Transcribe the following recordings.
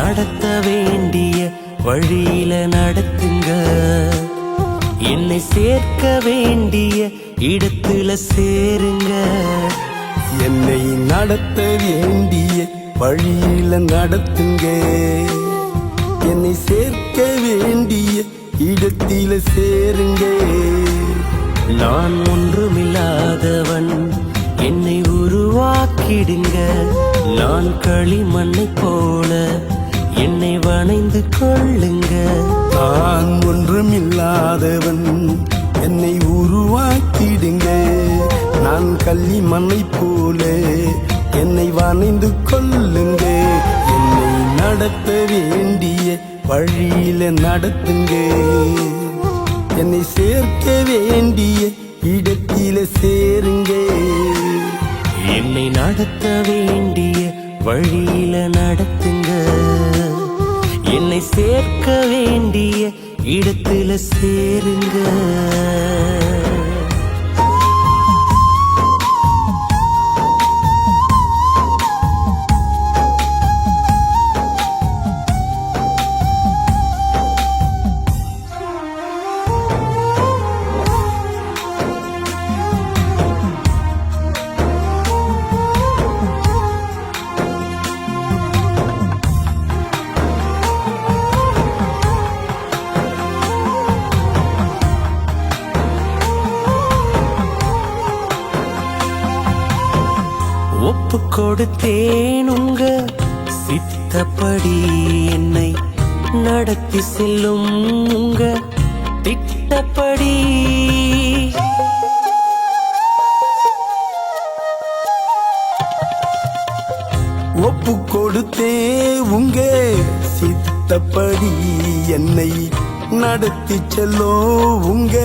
நடத்த வேண்டிய வழியில நடத்துங்க. என்னை சேர்க்க வேண்டிய இடத்துல சேருங்க. என்னை நடத்த வேண்டிய வழியில நடத்துங்க. என்னை சேர்க்க வேண்டிய இடத்தில சேருங்க. நான் ஒன்றுமில்லாதவன், என்னை உருவாக்கிடுங்க. நான் களிமண்ணை போல என்னை வணைந்து கொள்ளுங்க. நான் ஒன்றுமில்லாதவன், என்னை உருவாக்கிடுங்க. நான் களிமண்ணை போல என்னை வணைந்து கொள்ளுங்க. என்னை நடத்த வேண்டிய வழியில நடத்துங்க. என்னை சேர்க்க வேண்டிய இடத்தில சேருங்க. என்னை நடத்த வேண்டிய வழியில நடத்துங்க. என்னை சேர்க்க வேண்டிய இடத்துல சேருங்க. ஒப்பு கொடுத்தேன் உங்க சித்தப்படி. என்னை நடத்தி செல்லும் உங்க திட்டப்படி. ஒப்பு கொடுத்தே உங்க சித்தப்படி. என்னை நடத்தி செல்லோ உங்க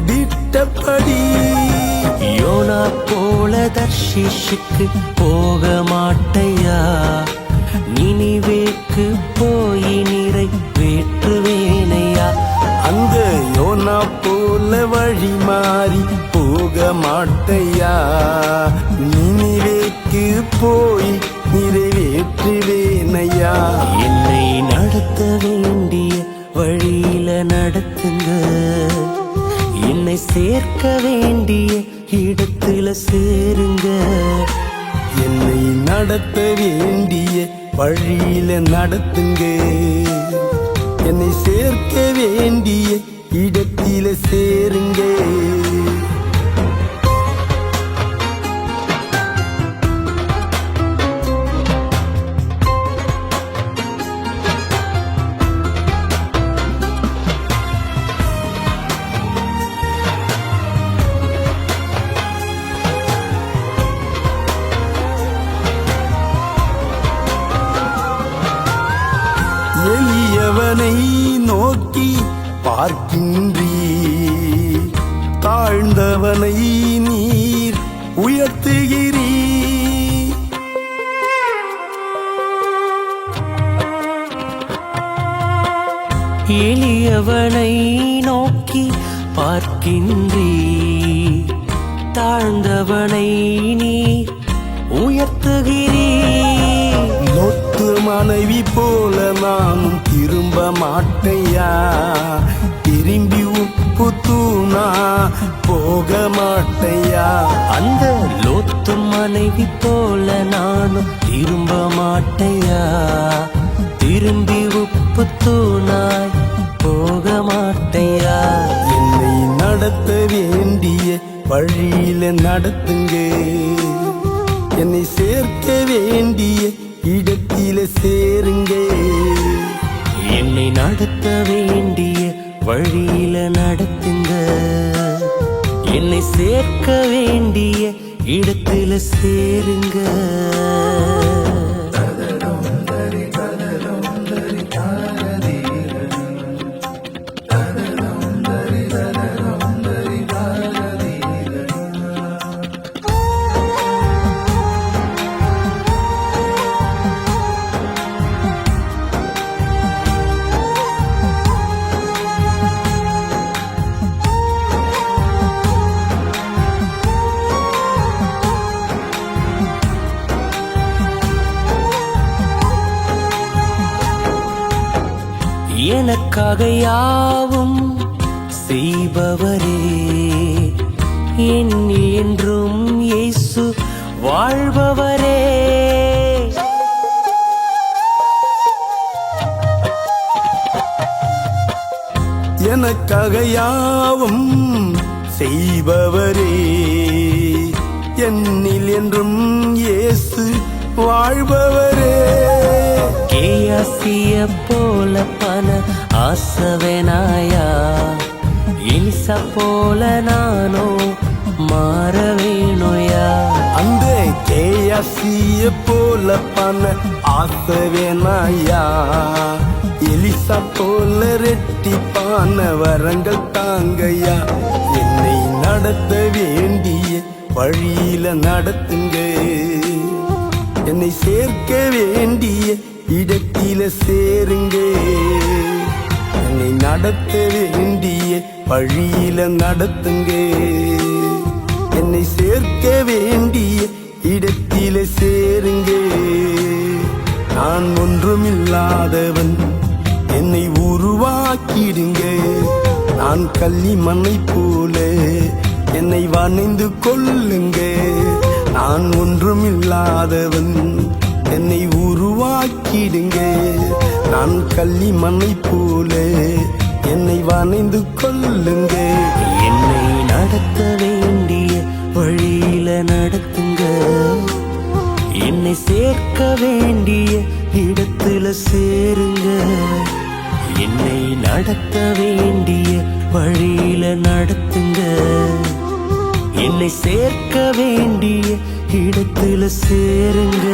திட்டப்படி. யோனா போல தர்ஷீஷுக்கு போக மாட்டையா. நினிவேக்கு போய் நிறைவேற்றுவேனையா. அந்த யோனா போல வழி மாறி போக மாட்டையா. நினிவேக்கு போய் நிறைவேற்றுவேனையா. என்னை நடத்த வேண்டிய வழியில நடத்துங்க. என்னை சேர்க்க வேண்டிய இடத்துல சேருங்க. என்னை நடத்த வேண்டிய வழியில நடத்துங்க. என்னை சேர்க்க வேண்டிய இடத்தில சேருங்க. எளியவனை நோக்கி பார்க்கின்றீர், தாழ்ந்தவனை நீர் உயர்த்துகிறீர். எளியவனை நோக்கி பார்க்கின்றீர், தாழ்ந்தவனை நீர் உயர்த்துகிறீர். லோத்து மனைவி போல நானும் திரும்ப மாட்டையா. திரும்பி உப்பு தூணா போக மாட்டையா. அந்த லோத்து மனைவி போல நானும் திரும்ப மாட்டையா. திரும்பி உப்பு தூணாய் போக மாட்டையா. என்னை நடத்த வேண்டிய வழியில நடத்துங்க. என்னை சேர்க்க வேண்டிய இடத்தில சேருங்க. என்னை நடத்த வேண்டிய வழியில நடத்துங்க. என்னை சேர்க்க வேண்டிய இடத்துல சேருங்க. எனக்காக யாவும் செய்பவரே, என்னில் என்றும் இயேசு வாழ்பவரே. எனக்காக யாவும் செய்பவரே, என்னில் என்றும் இயேசு வாழ்பவரே. கேயாசிய போல பண ஆசவேனாயா, எலிசா போல நானோ மாற வேணுயா. அந்த கேயாசிய போல பண ஆசவேனாயா, எலிசா போல ரெட்டிப்பான வரங்கள் தாங்கய்யா. என்னை நடத்த வேண்டிய வழியில நடத்துங்க, என்னை சேர்க்க வேண்டிய இடத்தில சேருங்க. என்னை நடத்த வேண்டிய வழியில நடத்துங்க, என்னை சேர்க்க வேண்டிய இடத்தில சேருங்க. நான் ஒன்றுமில்லாதவன், என்னை உருவாக்கிடுங்க. நான் களிமண்ணை போல என்னை வணைந்து கொள்ளுங்க. நான் ஒன்றுமில்லாதவன், என்னை உருவாக்கிடுங்க. நான் களிமண்ணை போல என்னை வணைந்து கொள்ளுங்க. என்னை நடத்த வேண்டிய வழியில நடத்துங்க, என்னை சேர்க்க வேண்டிய இடத்துல சேருங்க. என்னை நடத்த வேண்டிய வழியில நடத்துங்க, என்னை சேர்க்க வேண்டிய இடத்துல சேருங்க.